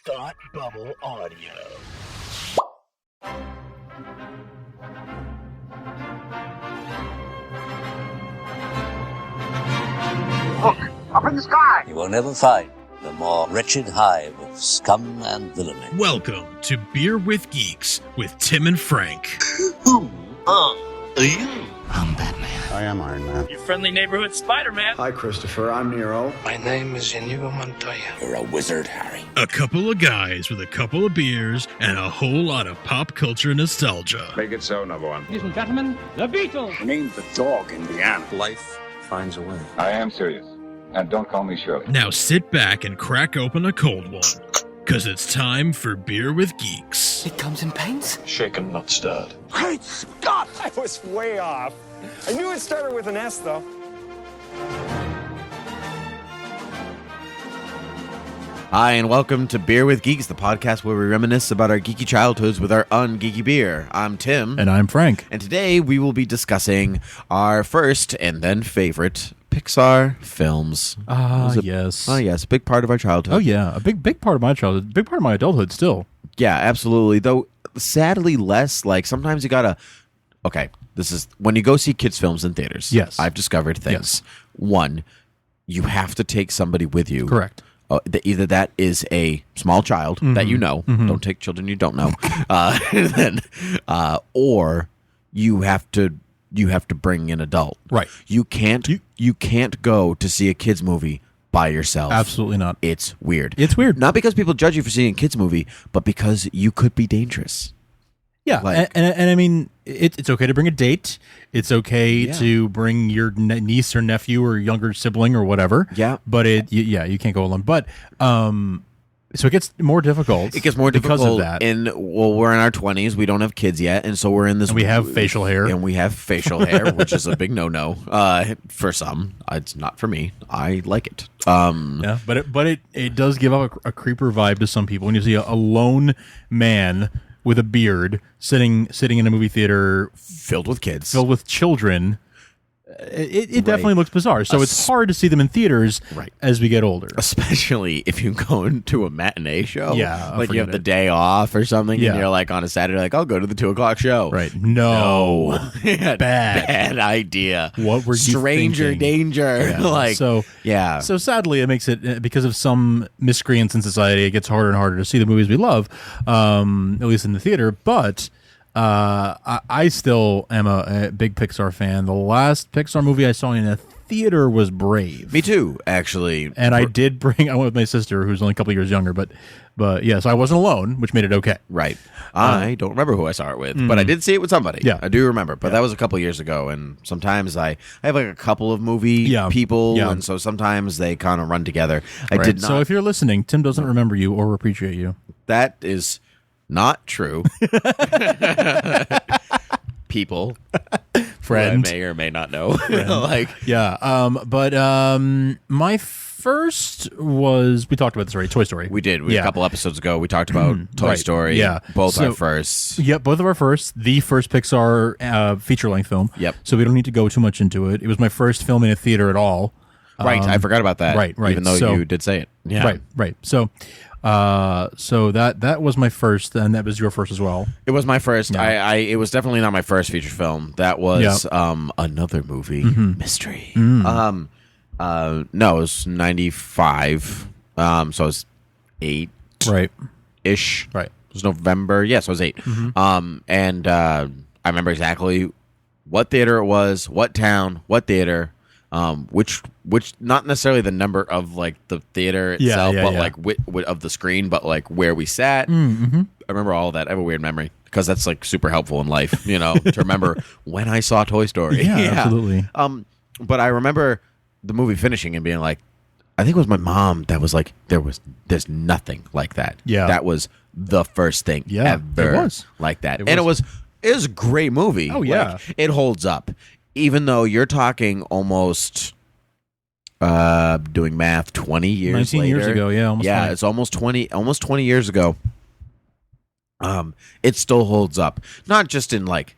Thought Bubble Audio. Look, up in the sky! You will never find the more wretched hive of scum and villainy. Welcome to Beer with Geeks with Tim and Frank. Who are you? I'm Batman. I am Iron Man. Your friendly neighborhood Spider-Man. Hi, Christopher. I'm Nero. My name is Inigo Montoya. You're a wizard, Harry. A couple of guys with a couple of beers and a whole lot of pop culture nostalgia. Make it so, number one. Ladies and gentlemen, the Beatles. Named the dog Indiana. Life finds a way. I am serious. And don't call me Shirley. Now sit back and crack open a cold one, because it's time for Beer with Geeks. It comes in paints? Shaken, not stirred. Great Scott! I was way off. I knew it started with an S, though. Hi, and welcome to Beer with Geeks, the podcast where we reminisce about our geeky childhoods with our ungeeky beer. I'm Tim. And I'm Frank. And today we will be discussing our first and then favorite Pixar films. Yes. Oh, yes, a big part of our childhood. Oh, yeah. A big part of my childhood. Big part of my adulthood still. Yeah, absolutely. Though, sadly, less. Like, sometimes you gotta... Okay, this is... When you go see kids' films in theaters, Yes. I've discovered things. Yes. One, you have to take somebody with you. Correct. Either that is a small child that you know. Don't take children you don't know. Or you have to bring an adult. Right. You can't go to see a kids movie by yourself. Absolutely not. It's weird. It's weird. Not because people judge you for seeing a kids movie, but because you could be dangerous. Yeah. Like- and I mean, it's okay to bring a date. It's okay to bring your niece or nephew or younger sibling or whatever. Yeah. But you can't go alone. But so it gets more difficult. It gets more difficult because of that. We're in our 20s. We don't have kids yet, and so we're in this. And we have facial hair. And we have facial hair, which is a big no-no for some. It's not for me. I like it. Yeah, but it does give up a creeper vibe to some people when you see a lone man with a beard sitting in a movie theater filled with kids, filled with children. It definitely looks bizarre. So it's hard to see them in theaters as we get older. Especially if you go into a matinee show. Yeah. Like you have the day off or something, and you're like on a Saturday, like, I'll go to the 2:00 show. Right. No. Bad idea. What were you Stranger thinking? danger. Yeah. So sadly, it makes it, because of some miscreants in society, it gets harder and harder to see the movies we love, at least in the theater. But I still am a big Pixar fan. The last Pixar movie I saw in a theater was Brave. Me too, actually. And I went with my sister, who's only a couple of years younger, but yeah, so I wasn't alone, which made it okay. Right. I don't remember who I saw it with, but I did see it with somebody. Yeah. I do remember, but that was a couple of years ago, and sometimes I have like a couple of movie people, and so sometimes they kind of run together. I did not. So if you're listening, Tim doesn't remember you or appreciate you. That is not true. People, friend, who I may or may not know. My first was, we talked about this already, Toy Story. We did. A couple episodes ago, we talked about Toy Story. Yeah, both our firsts. Yeah, both of our first. The first Pixar feature-length film. Yep. So we don't need to go too much into it. It was my first film in a theater at all. Right. I forgot about that. Right. Even though you did say it. Yeah. Right. So that was my first, and that was your first as well. It was my first. Yeah. It was definitely not my first feature film. That was another movie, Mystery. No, it was 95. So I was 8. Right. Ish. Right. It was November. Yes, I was 8. And I remember exactly what theater it was, what town, what theater. Which not necessarily the number of like the theater itself, but like of the screen, but like where we sat. I remember all of that. I have a weird memory because that's like super helpful in life, to remember when I saw Toy Story. Yeah, absolutely. But I remember the movie finishing and being like, I think it was my mom that was like, there's nothing like that. Yeah, that was the first thing ever it was. like that, and it was a great movie. Oh yeah, like, it holds up. Even though you're talking almost, doing math, 20 years 19 later. years ago, yeah. Almost 20. It's almost 20 years ago. It still holds up. Not just in, like,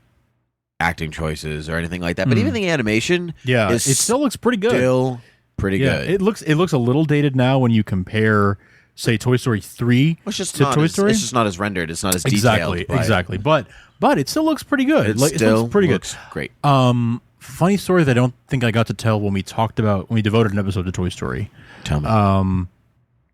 acting choices or anything like that, but even the animation it still looks pretty good. Still pretty good. It looks a little dated now when you compare say Toy Story 3 It's just to not Toy as, Story. It's just not as rendered. It's not as exactly, detailed. exactly. But it still looks pretty good. It Like, still looks pretty looks good. great. Funny story that I don't think I got to tell when we devoted an episode to Toy Story. Tell me.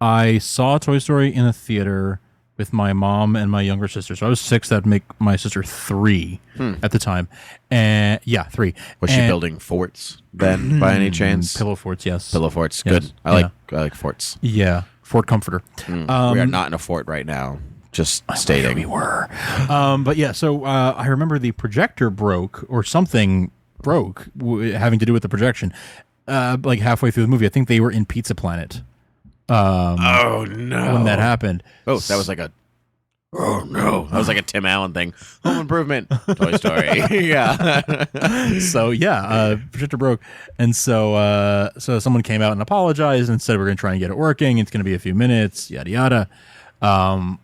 I saw Toy Story in a theater with my mom and my younger sister. So I was 6. That'd make my sister 3 at the time. And 3. Was she building forts then, by any chance? Pillow forts, yes. Pillow forts, Yes. good. I like forts. Yeah, Fort Comforter. We are not in a fort right now. Just stating. We were. But yeah, so I remember the projector broke or something broke having to do with the projection. Like halfway through the movie, I think they were in Pizza Planet. Oh no! When that happened. Oh, that was like a. Oh no! That was like a Tim Allen thing. Home Improvement, Toy Story. Yeah. So yeah, projector broke, and so someone came out and apologized and said we're going to try and get it working. It's going to be a few minutes. Yada yada.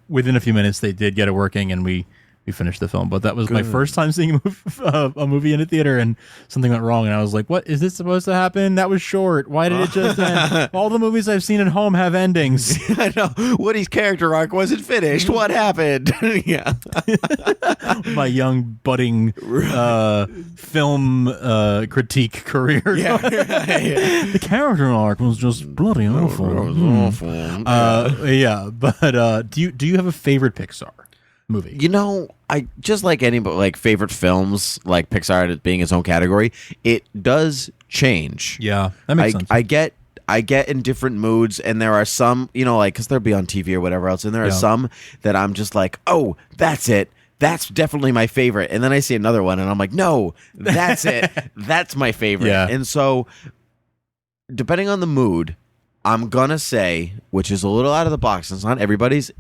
Within a few minutes, they did get it working, and we finished the film. But that was my first time seeing a movie in a theater, and something went wrong, and I was like, "What is this supposed to happen? That was short. Why did it just end? All the movies I've seen at home have endings." I know. Woody's character arc wasn't finished. What happened? Yeah. My young budding film critique career. Yeah. The character arc was just bloody awful. That was awful. Yeah, but do you have a favorite Pixar movie? You know, I just like favorite films, like Pixar being its own category. It does change. Yeah, that makes sense. I get in different moods, and there are some, because they'll be on TV or whatever else, and there are some that I'm just like, oh, that's it. That's definitely my favorite. And then I see another one, and I'm like, no, that's it. That's my favorite. Yeah. And so, depending on the mood, I'm gonna say, which is a little out of the box, it's not everybody's.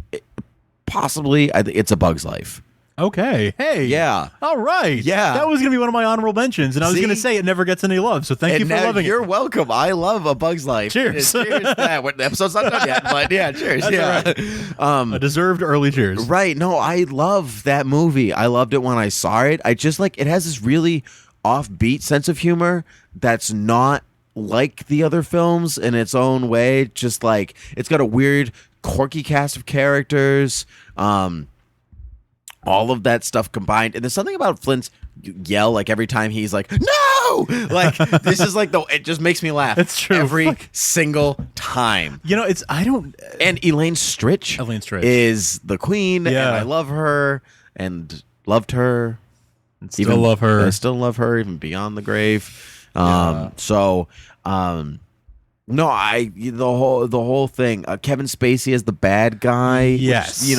Possibly, it's A Bug's Life. Okay. Hey. Yeah. All right. Yeah. That was going to be one of my honorable mentions, and I was going to say it never gets any love, so thank you for loving You're welcome. I love A Bug's Life. Cheers. Cheers to that. The episode's not done yet, but yeah, cheers. That's yeah. all right. A deserved early cheers. Right. No, I love that movie. I loved it when I saw it. I just it has this really offbeat sense of humor that's not like the other films in its own way. Just it's got a weird, quirky cast of characters. All of that stuff combined, and there's something about Flint's yell every time he's like, "No!" This is it just makes me laugh. It's true. Every single time. And Elaine Stritch is the queen, and I love her and loved her. Still love her. I still love her even beyond the grave. No, the whole thing. Kevin Spacey as the bad guy. Yes. Which,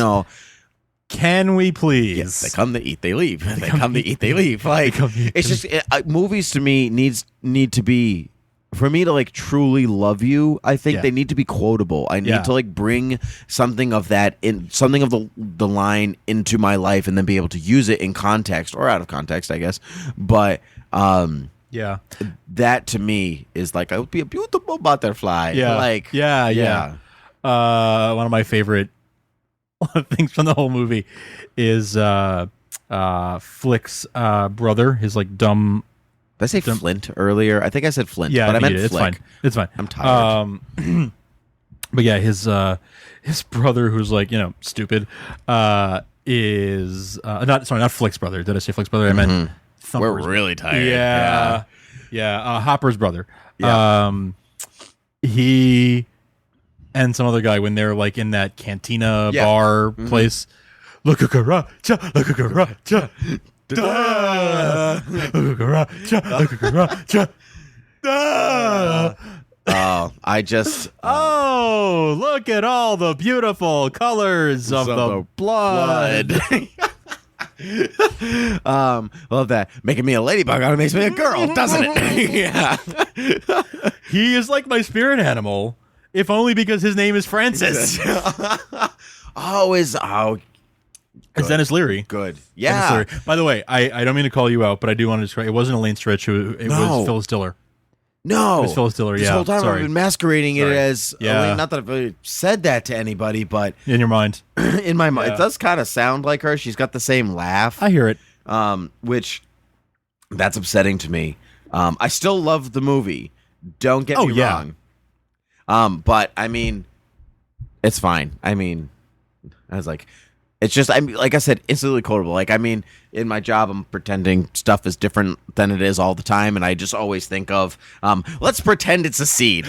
can we please? Yes, they come to eat, they leave. They come to eat, they leave. It's just movies to me need to be, for me to truly love you. I think they need to be quotable. I need to bring something of that in, something of the line into my life, and then be able to use it in context or out of context, I guess. But yeah, that to me is I would be a beautiful butterfly. Yeah. One of my favorite things from the whole movie is Flick's brother, his dumb. Did I say Flint earlier? I think I said Flint, yeah, but I meant Flick. It's fine. I'm tired. But yeah, his brother, who's stupid, is not Flick's brother. Did I say Flick's brother? I meant Thumper's. We're really tired. Yeah. Hopper's brother. Yeah. He and some other guy, when they're in that cantina bar place. Look at Garacha, look at Garacha. Look at Garacha. Oh, I just. Oh, look at all the beautiful colors of the blood. Love that. Making me a ladybug out makes me a girl, doesn't it? Yeah. He is like my spirit animal, if only because his name is Francis. It's Dennis Leary. Good. Yeah. Leary. By the way, I don't mean to call you out, but I do want to describe. It wasn't Elaine Stritch. It was Phyllis Diller. No. It was Phyllis Diller, This whole time I've been masquerading it as Yeah. not that I've really said that to anybody, but in your mind. In my mind. It does kind of sound like her. She's got the same laugh. I hear it. Which that's upsetting to me. I still love the movie. Don't get me wrong. But I mean, It's fine. I mean, I was like, it's just, I mean, like I said, instantly quotable. Like, I mean, in my job, I'm pretending stuff is different than it is all the time, and I just always think of, let's pretend it's a seed.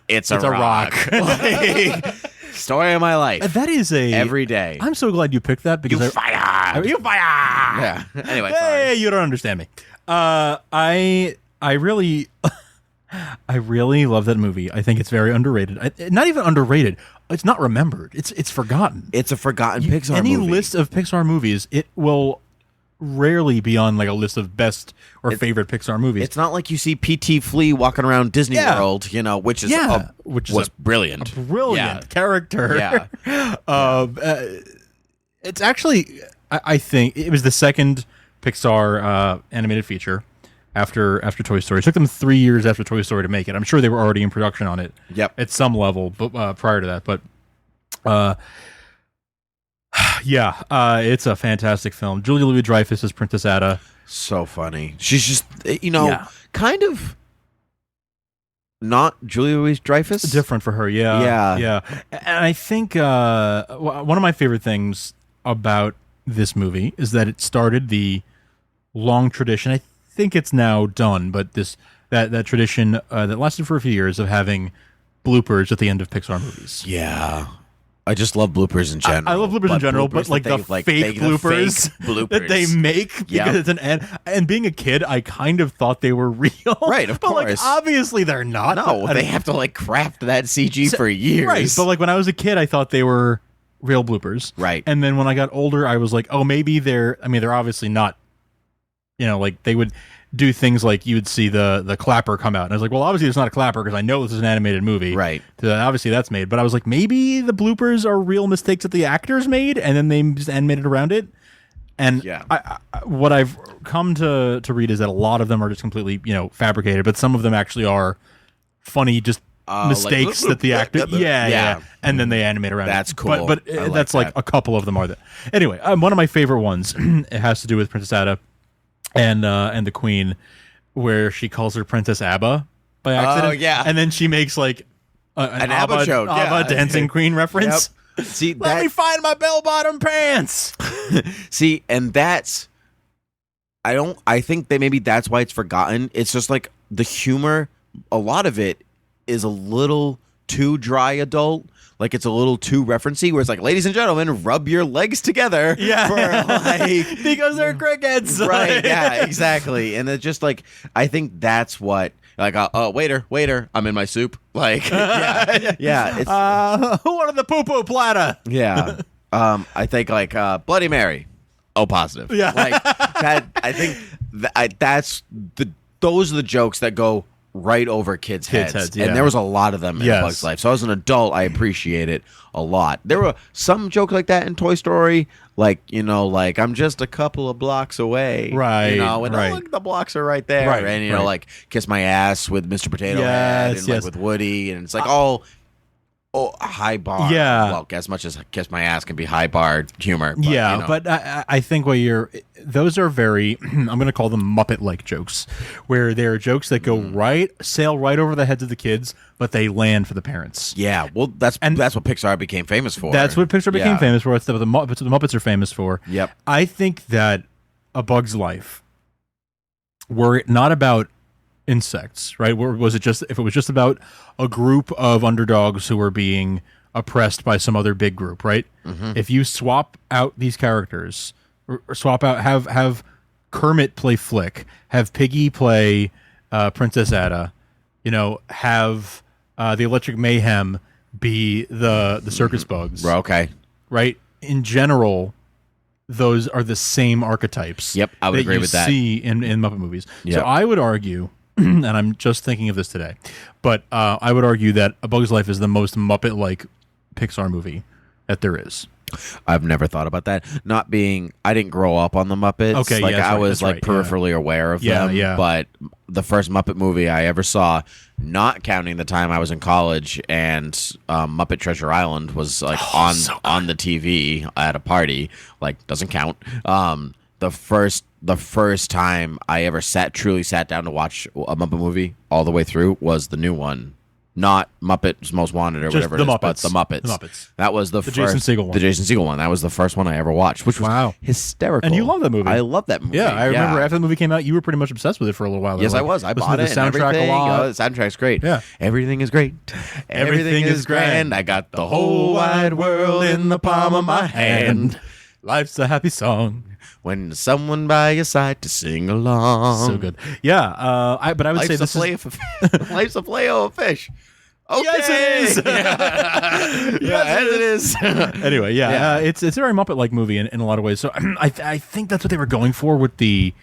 It's a rock. Like, story of my life. That is every day. I'm so glad you picked that because You fire. Yeah. Anyway, hey, sorry. you don't understand me. I really, I really love that movie. I think it's very underrated. Not even underrated. It's not remembered. It's forgotten. It's a forgotten Pixar Any movie. list of Pixar movies, it will rarely be on like a list of best or favorite Pixar movies. It's not like you see P.T. Flea walking around Disney World, which is was brilliant. A brilliant character. Yeah. It's actually, I think it was the second Pixar animated feature after Toy Story. It took them 3 years after Toy Story to make it. I'm sure they were already in production on it. Yep. At some level, but prior to that. But it's a fantastic film. Julia Louis-Dreyfus as Princess Ada. So funny. She's just, kind of not Julia Louis-Dreyfus. Different for her, yeah. And I think one of my favorite things about this movie is that it started the long tradition. I think it's now done, but that tradition that lasted for a few years of having bloopers at the end of Pixar movies. Yeah. I just love bloopers in general. I love bloopers in general, but like the fake bloopers that they make because it's an end. And being a kid, I kind of thought they were real. Right, of course. But like obviously they're not. No, they have to like craft that CG for years. Right, but like when I was a kid, I thought they were real bloopers. Right. And then when I got older, I was like, oh, maybe they're obviously not, like they would do things like you would see the clapper come out. And I was like, well, obviously it's not a clapper because I know this is an animated movie. Right. So obviously that's made. But I was like, maybe the bloopers are real mistakes that the actors made and then they just animated around it. And what I've come to read is that a lot of them are just completely, fabricated, but some of them actually are funny, just mistakes that the actor, and then they animate around. That's cool. But that's like a couple of them are that. Anyway, one of my favorite ones, it has to do with Princess Ada and the Queen, where she calls her Princess Abba by accident. Oh yeah, and then she makes like an Abba joke, Abba Dancing Queen reference. Yep. See, let me find my bell-bottom pants. See, and that's I think that maybe that's why it's forgotten. It's just like the humor, a lot of it is a little too dry adult. Like it's a little too referencey, where it's like, ladies and gentlemen, rub your legs together. Yeah. For like, because they're crickets. Right, yeah, exactly. And it's just like, I think that's what, like, waiter, I'm in my soup. Like, yeah. It's, who wanted the poo-poo platter? Yeah. I think like Bloody Mary. Oh, positive. Yeah. Like that. I think those are the jokes that go right over kids' heads. Yeah. And there was a lot of them in Bug's Life. So as an adult, I appreciate it a lot. There were some jokes like that in Toy Story, like, like I'm just a couple of blocks away. Right. And look, the blocks are right there. Right, and like Kiss My Ass with Mr. Potato Head and like with Woody, and it's like high bar. Yeah. Well, as much as Kiss My Ass can be high bar humor. But, but I think those are very, I'm going to call them Muppet-like jokes, where they're jokes that go sail right over the heads of the kids, but they land for the parents. Yeah, well, that's what Pixar became famous for. That's what Pixar became famous for. It's what the Muppets are famous for. Yep. I think that A Bug's Life, were it not about insects, right? If it was just about a group of underdogs who were being oppressed by some other big group, right? Mm-hmm. If you swap out these characters, or swap out, have Kermit play Flick, have Piggy play Princess Ada, have the Electric Mayhem be the circus bugs. Okay. Right? In general, those are the same archetypes. Yep, I would agree with that. See in Muppet movies. Yep. So I would argue, and I'm just thinking of this today, but I would argue that A Bug's Life is the most Muppet-like Pixar movie that there is. I've never thought about that. I didn't grow up on the Muppets. Okay, like I was right, peripherally aware of them. Yeah. But the first Muppet movie I ever saw, not counting the time I was in college, and Muppet Treasure Island was like on the TV at a party. Like doesn't count. The first time I ever truly sat down to watch a Muppet movie all the way through was the new one. not Muppets Most Wanted or Just whatever the it is, Muppets. but the Muppets. The Muppets. That was the Jason first, Segel one. The Jason Segel one. That was the first one I ever watched, which was hysterical. And you love that movie. I love that movie. Yeah, I remember after the movie came out, you were pretty much obsessed with it for a little while. Yes, I was. I bought it. The soundtrack and a lot. The soundtrack's great. Yeah, everything is great. Everything is grand. I got the whole wide world in the palm of my hand. Life's a happy song. When there's someone by your side to sing along. So good. Yeah, but I would say this is... Life's a play of a fish. Okay. Yes, it is. Yes, it is. Anyway, it's a very Muppet-like movie in a lot of ways. So I think that's what they were going for with the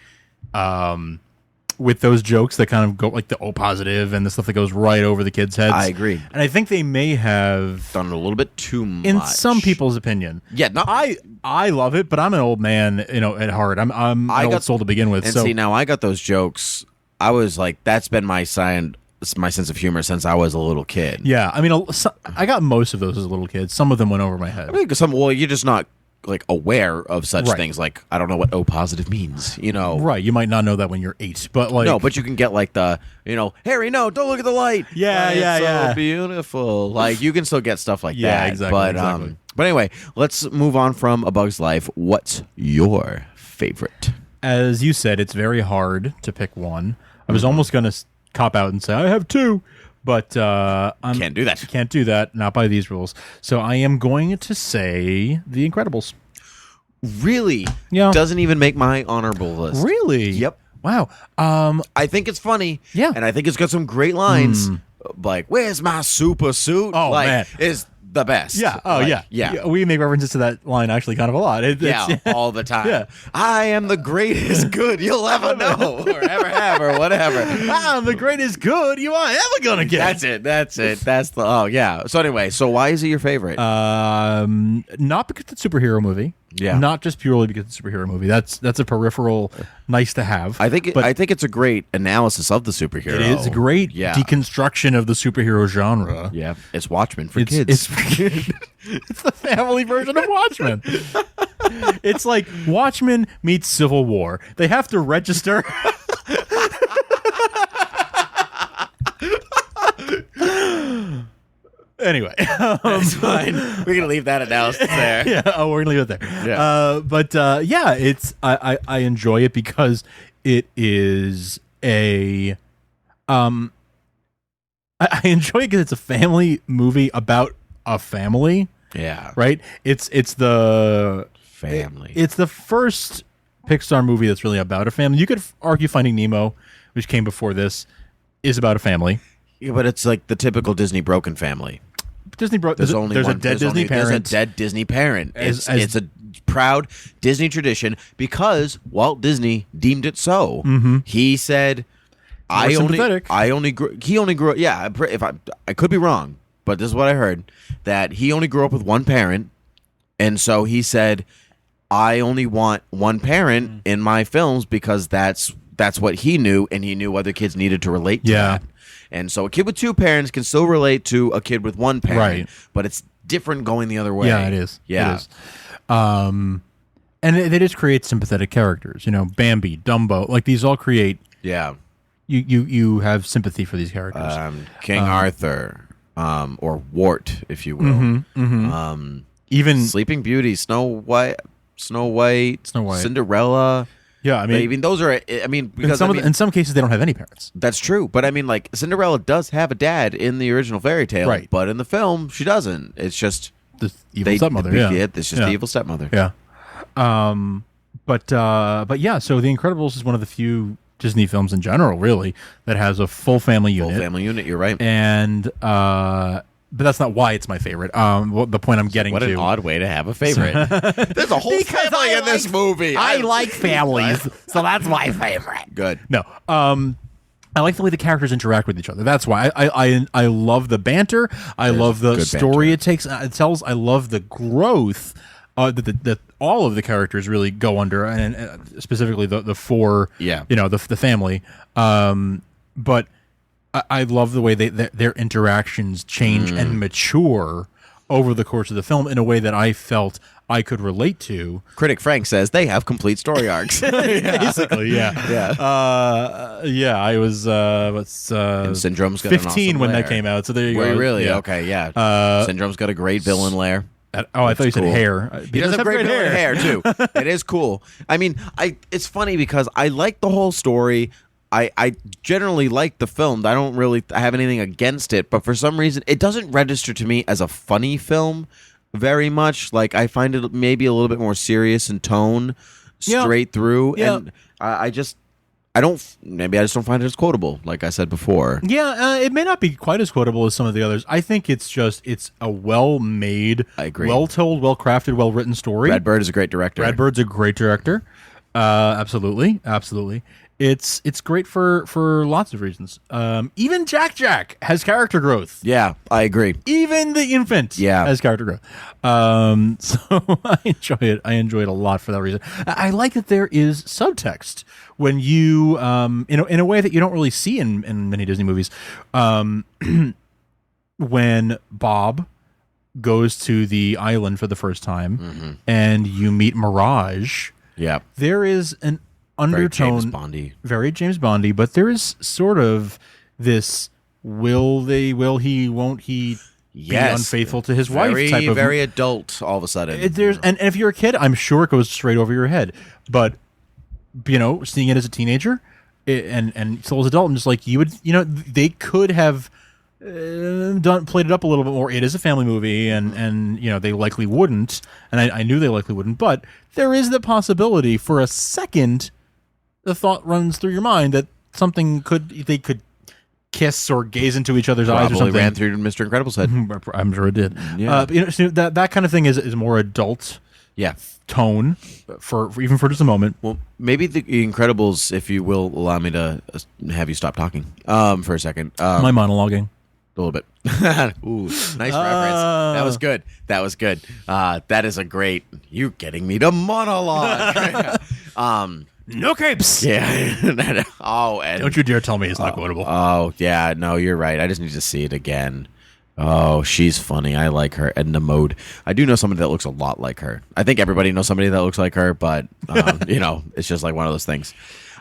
with those jokes that kind of go like the O positive and the stuff that goes right over the kids' heads. I agree. And I think they may have done a little bit too much in some people's opinion. Yeah, I love it, but I'm an old man, at heart. I'm an old soul to begin with. And so see, now I got those jokes. I was like, that's been my sense of humor since I was a little kid. Yeah, I mean, I got most of those as a little kid. Some of them went over my head. I mean, you're just not like aware of such things. Like, I don't know what O positive means. Right? You might not know that when you're 8, but like, no, but you can get like the, Harry, no, don't look at the light. Yeah, it's so beautiful. Like, you can still get stuff like that. Yeah, exactly. But anyway, let's move on from A Bug's Life. What's your favorite? As you said, it's very hard to pick one. I was almost going to cop out and say I have 2, but can't do that. Can't do that. Not by these rules. So I am going to say The Incredibles. Really? Yeah. Doesn't even make my honorable list. Really? Yep. Wow. I think it's funny. Yeah. And I think it's got some great lines. Like, where's my super suit? Oh, man. Is the best. Yeah. Oh, Like, yeah. We make references to that line actually kind of a lot. All the time. Yeah. I am the greatest good you'll ever know or ever have or whatever. I'm the greatest good you are ever gonna get. That's it. That's the So anyway, so why is it your favorite? Not because it's a superhero movie. Yeah. Not just purely because it's a superhero movie. That's a peripheral nice to have. I think it's a great analysis of the superhero. It is a great deconstruction of the superhero genre. Yeah. It's Watchmen for kids. It's the family version of Watchmen. It's like Watchmen meets Civil War. They have to register. Anyway, that's fine. We're gonna leave that analysis there. Yeah. Oh, we're gonna leave it there. Yeah. It's I enjoy it because it is a I enjoy it because it's a family movie about a family. Yeah. Right. It's the family. It's the first Pixar movie that's really about a family. You could argue Finding Nemo, which came before this, is about a family. Yeah, but it's like the typical Disney broken family. There's a dead Disney parent. There's a dead Disney parent. It's a proud Disney tradition because Walt Disney deemed it so. Mm-hmm. He said, he only grew. Yeah, if I could be wrong, but this is what I heard, that he only grew up with one parent, and so he said, I only want one parent in my films because that's what he knew, and he knew other kids needed to relate to that. And so a kid with 2 parents can still relate to a kid with 1 parent, right? But it's different going the other way. Yeah, it is. Yeah. It is. And they just create sympathetic characters. Bambi, Dumbo, like these all create. Yeah. You have sympathy for these characters. King Arthur, or Wart, if you will. Even Sleeping Beauty, Snow White, Cinderella. Yeah, those are. Because in some cases they don't have any parents. That's true, but like Cinderella does have a dad in the original fairy tale, right? But in the film, she doesn't. It's just the evil stepmother. It's just the evil stepmother. Yeah. But yeah. So The Incredibles is one of the few Disney films in general, really, that has a full family unit. Full family unit. You're right. And but that's not why it's my favorite. The point I'm getting to. What an odd way to have a favorite. There's a whole family in this movie. I like families, so that's my favorite. Good. No. I like the way the characters interact with each other. That's why I love the banter. I love the story it tells. I love the growth that all of the characters really go under, and specifically the 4. Yeah. The family. But I love the way their interactions change and mature over the course of the film in a way that I felt I could relate to. Critic Frank says they have complete story arcs. Basically, yeah. I was and Syndrome's got 15 an when awesome that came out. So there you Were go. you really? Yeah. Okay, yeah. Syndrome's got a great villain lair. I thought you said cool. hair. He does have great hair too. It is cool. I mean, it's funny because I like the whole story. I generally like the film. I don't really have anything against it, but for some reason, it doesn't register to me as a funny film very much. Like, I find it maybe a little bit more serious in tone straight through, and I just don't find it as quotable, like I said before. Yeah, it may not be quite as quotable as some of the others. I think it's a well-made, I agree. well-told, well-crafted, well-written story. Brad Bird is a great director. Brad Bird's a great director. Absolutely. It's great for lots of reasons. Even Jack has character growth. Yeah, I agree. Even the infant has character growth. So I enjoy it. I enjoy it a lot for that reason. I like that there is subtext when you, in a way that you don't really see in many Disney movies. When Bob goes to the island for the first time and you meet Mirage, there is an undertone, very James Bondy, but there is sort of this will he, won't he be unfaithful to his wife type of very adult all of a sudden. And if you're a kid, I'm sure it goes straight over your head. But seeing it as a teenager and still as an adult, I'm just like, they could have played it up a little bit more. It is a family movie, and they likely wouldn't, and I knew they likely wouldn't, but there is the possibility for a second the thought runs through your mind that they could kiss or gaze into each other's eyes or something. Ran through Mr. Incredible's head. I'm sure it did. That kind of thing is more adult tone for just a moment. Well, maybe the Incredibles, if you will allow me to have you stop talking for a second. My monologuing. A little bit. Ooh, nice reference. That was good. That is a great. You getting me to monologue. No capes. Yeah. Oh, and don't you dare tell me it's not quotable. Oh, yeah. No, you're right. I just need to see it again. Oh, she's funny. I like her. Edna Mode. I do know somebody that looks a lot like her. I think everybody knows somebody that looks like her, but it's just like one of those things.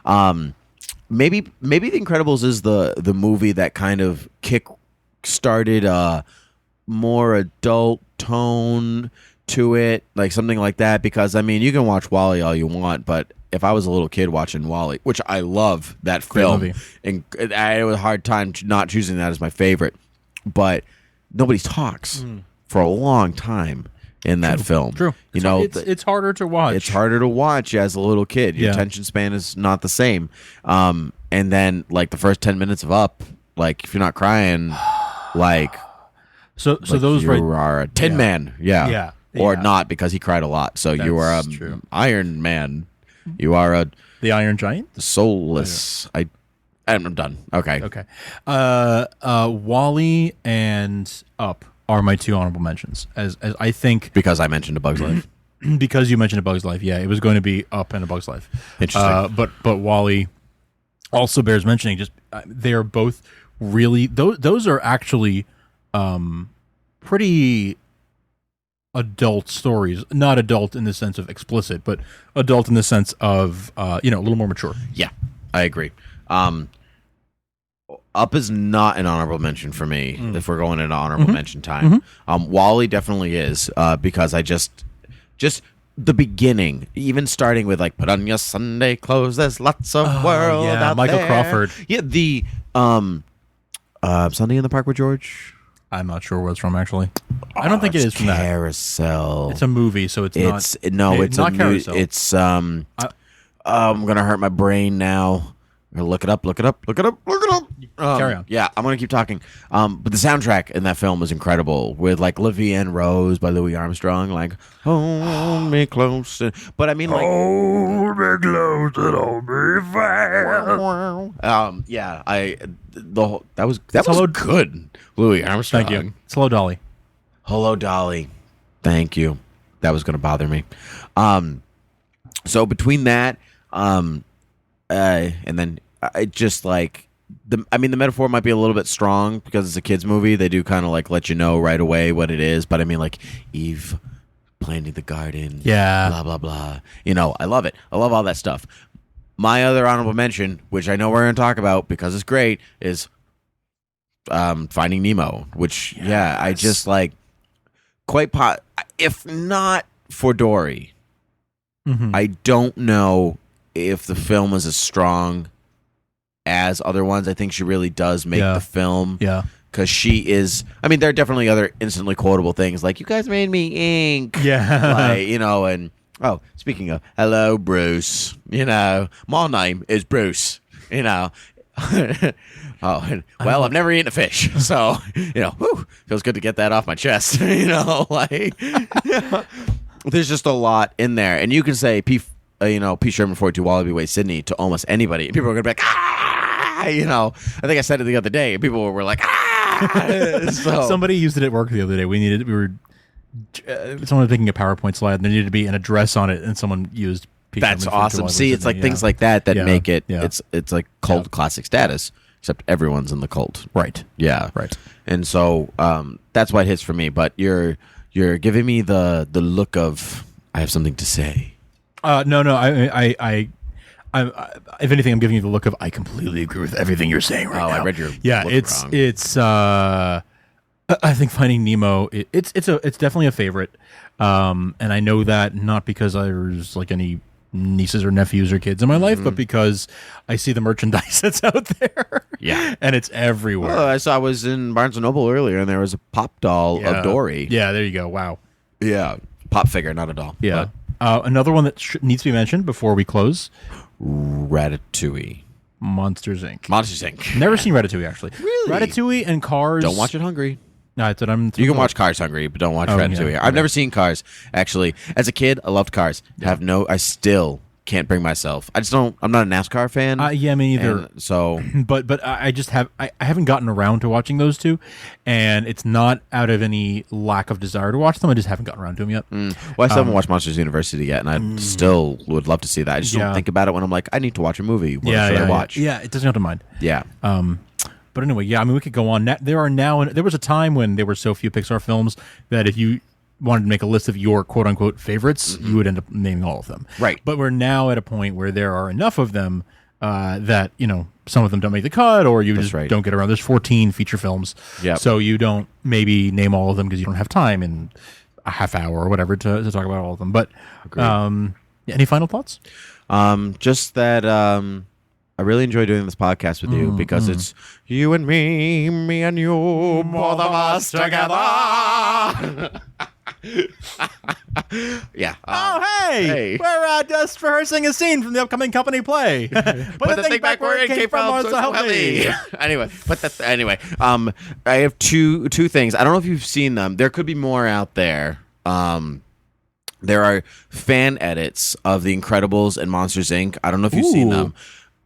Maybe The Incredibles is the movie that kind of started a more adult tone to it, like something like that. Because I mean, you can watch WALL-E all you want, but if I was a little kid watching WALL-E, which I love that film, and I had a hard time not choosing that as my favorite, but nobody talks for a long time in that film. True. It's harder to watch. It's harder to watch as a little kid. Your attention span is not the same. And then like the first 10 minutes of Up, like if you're not crying, so those you are a Tin Man, or not, because he cried a lot. So you are Iron Man. You are the Iron Giant, the soulless. I'm done. Okay. WALL-E and Up are my two honorable mentions. As I think, because I mentioned A Bug's Life. Because you mentioned A Bug's Life, it was going to be Up and A Bug's Life. Interesting. But WALL-E also bears mentioning. Just they are both really those are actually pretty adult stories. Not adult in the sense of explicit, but adult in the sense of a little more mature. Yeah, I agree. Up is not an honorable mention for me if we're going into honorable mention time. WALL-E definitely is, because I just the beginning, even starting with like put on your Sunday clothes, there's lots of world out Michael there. Crawford. Yeah, the Sunday in the Park with George. I'm not sure where it's from, actually. I don't think it is from that. Carousel. It's a movie, so it's not. It's not Carousel. It's I'm gonna hurt my brain now. Look it up. Carry on. Yeah, I'm gonna keep talking. But the soundtrack in that film was incredible, with like La Vie en Rose by Louis Armstrong, like hold me close. But I mean, like hold me close and hold me fast. That was good. Louis Armstrong. Thank you. It's Hello Dolly. Hello Dolly. Thank you. That was gonna bother me. So between that, and then I just like the metaphor might be a little bit strong because it's a kids movie. They do kind of like let you know right away what it is, but I mean, like Eve planting the garden. Yeah. Blah, blah, blah. You know, I love it. I love all that stuff. My other honorable mention, which I know we're going to talk about because it's great, is Finding Nemo, which, I just like if not for Dory, I don't know if the film is as strong as other ones. I think she really does make the film. Yeah. Because she is, I mean, there are definitely other instantly quotable things like, you guys made me ink. Yeah. Like, you know, and, oh, speaking of, hello, Bruce. You know, my name is Bruce. You know. I've never eaten a fish. So, you know, feels good to get that off my chest. You know, like, there's just a lot in there. And you can say P. Sherman 42 Wallaby Way, Sydney to almost anybody. And people are going to be like, you know, I think I said it the other day. And people were like, So, somebody used it at work the other day. Someone was making a PowerPoint slide and there needed to be an address on it, and someone used P. That's Sherman 42 awesome. Wallaby See, Way, it's like Sydney. things like that make it, Yeah. it's like cult classic status, except everyone's in the cult. Right. Yeah. Right. And so that's why it hits for me. But you're giving me the look of, I have something to say. No. I if anything, I'm giving you the look of, I completely agree with everything you're saying right now. I read your look wrong. It's I think Finding Nemo, it's definitely a favorite, and I know that not because there's like any nieces or nephews or kids in my life, but because I see the merchandise that's out there. Yeah. And it's everywhere. Well, I was in Barnes & Noble earlier, and there was a pop doll of Dory. Yeah, there you go. Wow. Yeah. Pop figure, not a doll. Yeah. Another one that needs to be mentioned before we close. Ratatouille. Monsters, Inc. Monsters, Inc. Never seen Ratatouille, actually. Really? Ratatouille and Cars. Don't watch it hungry. No, that's what I'm. You can watch Cars hungry, but don't watch Ratatouille. yeah. I've never seen Cars, actually. As a kid, I loved Cars. I still can't bring myself. I'm not a NASCAR fan. Yeah, me neither. And so, but I just I haven't gotten around to watching those two, and it's not out of any lack of desire to watch them. I just haven't gotten around to them yet. Well, I still haven't watched Monsters University yet, and I still would love to see that. I just don't think about it when I'm like, I need to watch a movie. What should I watch? Yeah, it doesn't have to mind. Yeah. But anyway, yeah, I mean, we could go on. There was a time when there were so few Pixar films that if you wanted to make a list of your quote-unquote favorites, you would end up naming all of them. Right. But we're now at a point where there are enough of them that, you know, some of them don't make the cut, or you just don't get around. There's 14 feature films. Yep. So you don't maybe name all of them because you don't have time in a half hour or whatever to talk about all of them. But any final thoughts? Just that I really enjoy doing this podcast with you because it's you and me and you, both of us together. Yeah. Hey! We're just rehearsing a scene from the upcoming company play. Put the thing back where it came from, so help me. Anyway, I have two things. I don't know if you've seen them. There could be more out there. There are fan edits of The Incredibles and Monsters, Inc. I don't know if you've seen them.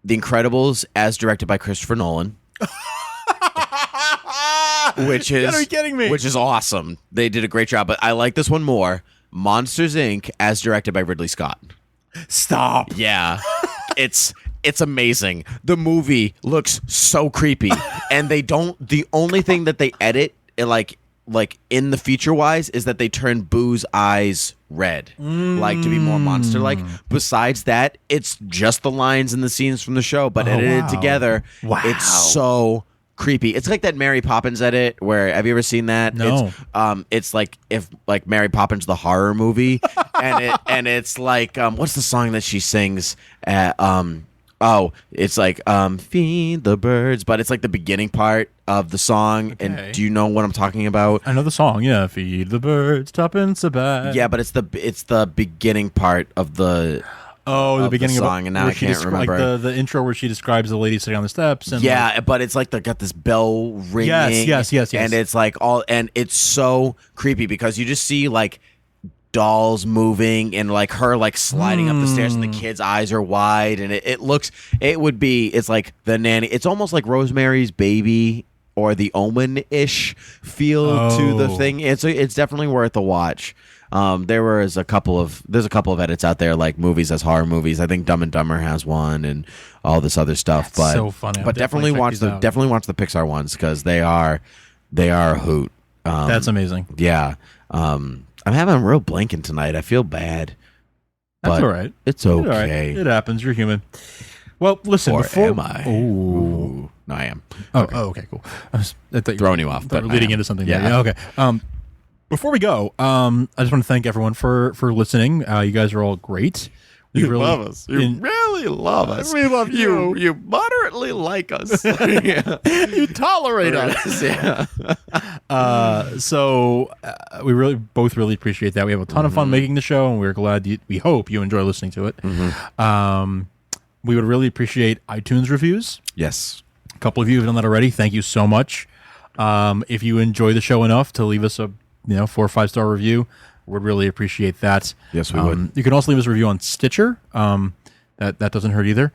The Incredibles, as directed by Christopher Nolan. Which is, are you kidding me? Which is awesome. They did a great job, but I like this one more. Monsters, Inc., as directed by Ridley Scott. Stop. Yeah. It's amazing. The movie looks so creepy. And the only thing that they edit, like in the feature wise, is that they turn Boo's eyes red, like to be more monster like. Besides that, it's just the lines and the scenes from the show, but edited together. Wow. It's so creepy. It's like that Mary Poppins edit where, have you ever seen that? No. It's like if like Mary Poppins the horror movie and it's like what's the song that she sings at it's like feed the birds, but it's like the beginning part of the song. Okay. And do you know what I'm talking about? I know the song, yeah. Feed the birds, tuppence a bag. Yeah, but it's the beginning part of the the beginning of the song, of and now I can't remember. Like the intro where she describes the lady sitting on the steps. And but it's like they got this bell ringing. Yes. And it's like and it's so creepy because you just see like dolls moving and like her like sliding up the stairs and the kid's eyes are wide and it's like the nanny. It's almost like Rosemary's Baby or The Omen-ish feel to the thing. It's definitely worth a watch. There's a couple of edits out there like movies as horror movies. I think Dumb and Dumber has one and all this other stuff. That's so funny. But definitely watch the Pixar ones because they are a hoot. That's amazing. Yeah. I'm having a real blanking tonight. I feel bad. That's but all right. It's okay. All right. It happens. You're human. Well, listen. Or before am I? Ooh. No, I am. Okay, cool. I thought throwing you off, but leading into something. Yeah. There. Yeah. Okay. Before we go, I just want to thank everyone for listening. You guys are all great. You really love us. You really love us. We love you. You moderately like us. You tolerate us. Yeah. So we both really appreciate that. We have a ton of fun making the show, and we're glad. We hope you enjoy listening to it. We would really appreciate iTunes reviews. Yes. A couple of you have done that already. Thank you so much. If you enjoy the show enough to leave us a 4 or 5 star review, would really appreciate that. Yes, we would. You can also leave us a review on Stitcher. That doesn't hurt either.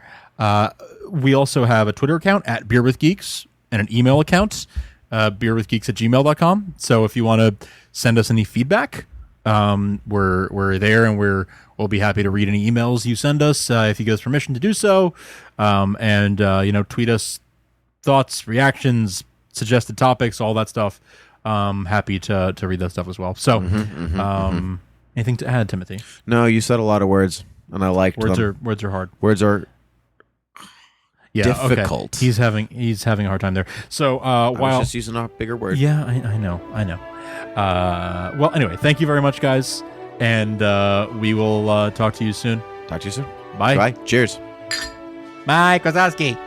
We also have a Twitter account at Beer with Geeks and an email account, beerwithgeeks@gmail.com. So if you want to send us any feedback, we're there, and we'll be happy to read any emails you send us if you give us permission to do so. And tweet us thoughts, reactions, suggested topics, all that stuff. Happy to read that stuff as well. So, anything to add, Timothy? No, you said a lot of words, and I liked them. Words are hard. Words are difficult. Okay. He's having a hard time there. So I was just using a bigger word. Yeah, I know. Well, anyway, thank you very much, guys, and we will talk to you soon. Talk to you soon. Bye. Bye. Cheers. Bye, Kozowski.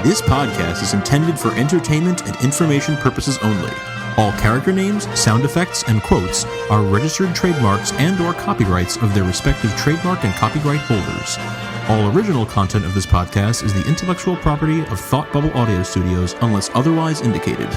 This podcast is intended for entertainment and information purposes only. All character names, sound effects, and quotes are registered trademarks and/or copyrights of their respective trademark and copyright holders. All original content of this podcast is the intellectual property of Thought Bubble Audio Studios unless otherwise indicated.